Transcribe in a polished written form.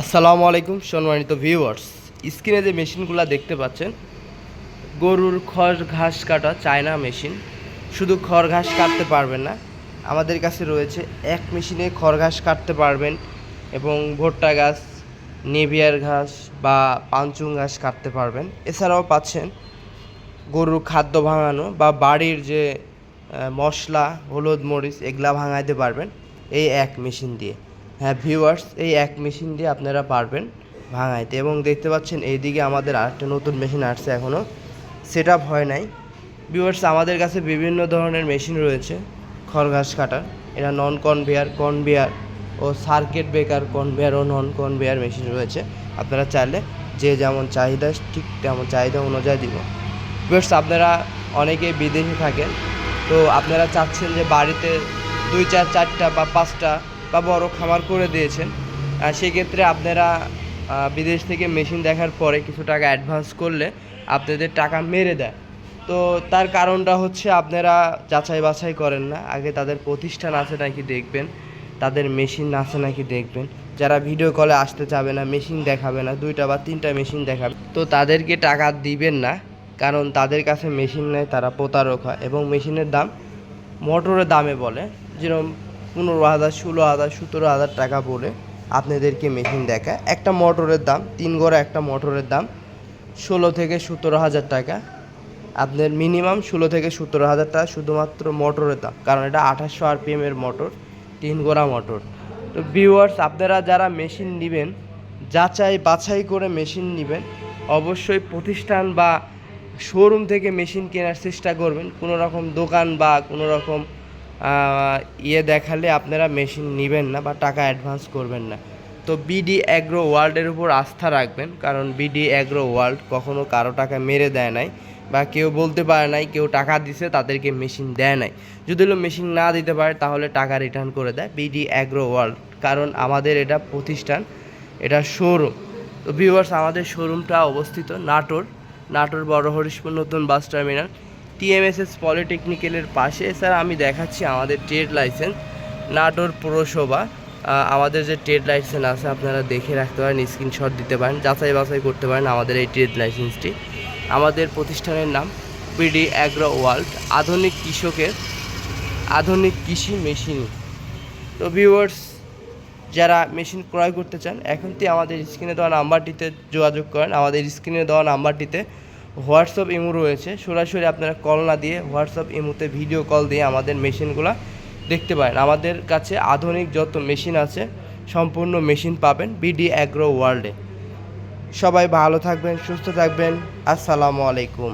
আসসালামু আলাইকুম সম্মানিত ভিউয়ার্স। স্ক্রিনে যে মেশিনগুলো দেখতে পাচ্ছেন, গরুর খড় ঘাস কাটা চায়না মেশিন। শুধু খড় ঘাস কাটতে পারবেন না, আমাদের কাছে রয়েছে এক মেশিনে খড় ঘাস কাটতে পারবেন এবং ভুট্টা ঘাস, নেভিয়ার ঘাস বা পাঞ্চুং ঘাস কাটতে পারবেন। এছাড়াও পাচ্ছেন গরুর খাদ্য ভাঙানো বা বাড়ির যে মশলা, হলুদ, মরিচ এগুলা ভাঙাইতে পারবেন এই এক মেশিন দিয়ে। হ্যাঁ ভিউয়ার্স, এই এক মেশিন দিয়ে আপনারা পারবেন ভাঙাইতে। এবং দেখতে পাচ্ছেন এইদিকে আমাদের আরেকটা নতুন মেশিন আসছে, এখনও সেট আপ হয় নাই। ভিউয়ার্স, আমাদের কাছে বিভিন্ন ধরনের মেশিন রয়েছে খড় ঘাস কাটার। এটা নন কনভেয়ার, কনভেয়ার ও সার্কিট ব্রেকার, কনভেয়ার ও নন কনভেয়ার মেশিন রয়েছে। আপনারা চাইলে যে যেমন চাহিদা ঠিক তেমন চাহিদা অনুযায়ী দিব। ভিউয়ার্স, আপনারা অনেকেই বিদেশে থাকেন, তো আপনারা চাচ্ছেন যে বাড়িতে 2, 4, 4টা বা 5টা বা বড় খামার করে দিয়েছেন, সেক্ষেত্রে আপনারা বিদেশ থেকে মেশিন দেখার পরে কিছু টাকা অ্যাডভান্স করলে আপনাদের টাকা মেরে দেয়। তো তার কারণটা হচ্ছে আপনারা যাচাই বাছাই করেন না, আগে তাদের প্রতিষ্ঠান আছে নাকি দেখবেন, তাদের মেশিন আছে নাকি দেখবেন। যারা ভিডিও কলে আসতে চাবে না, মেশিন দেখাবে না, 2টা বা 3টা মেশিন দেখাবে, তো তাদেরকে টাকা দিবেন না, কারণ তাদের কাছে মেশিন নেয়, তারা প্রতারক হয়। এবং মেশিনের দাম মোটরের দামে বলে, যেরকম 15,000, 16,000, 17,000 টাকা বলে আপনাদেরকে মেশিন দেখায়। একটা মোটরের দাম 3 গড়া, একটা মোটরের দাম 16 থেকে 17,000 টাকা। আপনার মিনিমাম 16 থেকে 17,000 টাকা শুধুমাত্র মোটরের দাম, কারণ এটা 2800 RPM এর মোটর, 3 গোড়া মোটর। তো ভিউয়ার্স, আপনারা যারা মেশিন নেবেন, যাচাই বাছাই করে মেশিন নেবেন। অবশ্যই প্রতিষ্ঠান বা শোরুম থেকে মেশিন কেনার চেষ্টা করবেন। কোনো রকম দোকান বা কোনো রকম দেখালে আপনারা মেশিন নেবেন না বা টাকা অ্যাডভান্স করবেন না। তো বিডি অ্যাগ্রো ওয়ার্ল্ডের উপর আস্থা রাখবেন, কারণ বিডি অ্যাগ্রো ওয়ার্ল্ড কখনো কারো টাকা মেরে দেয় নাই, বা কেউ বলতে পারে নাই কেউ টাকা দিছে তাদেরকে মেশিন দেয় নাই। যদি মেশিন না দিতে পারে তাহলে টাকা রিটার্ন করে দেয় বিডি অ্যাগ্রো ওয়ার্ল্ড, কারণ আমাদের এটা প্রতিষ্ঠান, এটা শোরুম। তো ভিউয়ার্স, আমাদের শোরুমটা অবস্থিত নাটোর বড় হরিশপুর নতুন বাস টার্মিনাল, টিএমএসএস পলিটেকনিক্যালের পাশে। এছাড়া আমি দেখাচ্ছি আমাদের ট্রেড লাইসেন্স, নাটোর পৌরসভা। আমাদের যে ট্রেড লাইসেন্স আছে আপনারা দেখে রাখতে পারেন, স্ক্রিনশট দিতে পারেন, যাচাই বাছাই করতে পারেন আমাদের এই ট্রেড লাইসেন্সটি। আমাদের প্রতিষ্ঠানের নাম বিডি অ্যাগ্রো ওয়ার্ল্ড, আধুনিক কৃষি মেশিন। তো ভিউয়ার্স, যারা মেশিন ক্রয় করতে চান এখন থেকে আমাদের স্ক্রিনে দেওয়া নাম্বারটিতে যোগাযোগ করেন। আমাদের স্ক্রিনে দেওয়া নাম্বারটিতে হোয়াটসঅ্যাপ ইমো রয়েছে, সরাসরি আপনারা কল না দিয়ে হোয়াটসঅ্যাপ ইমোতে ভিডিও কল দিয়ে আমাদের মেশিনগুলো দেখতে পারেন। আমাদের কাছে আধুনিক যত মেশিন আছে সম্পূর্ণ মেশিন পাবেন বিডি অ্যাগ্রো ওয়ার্ল্ডে। সবাই ভালো থাকবেন, সুস্থ থাকবেন। আসসালামু আলাইকুম।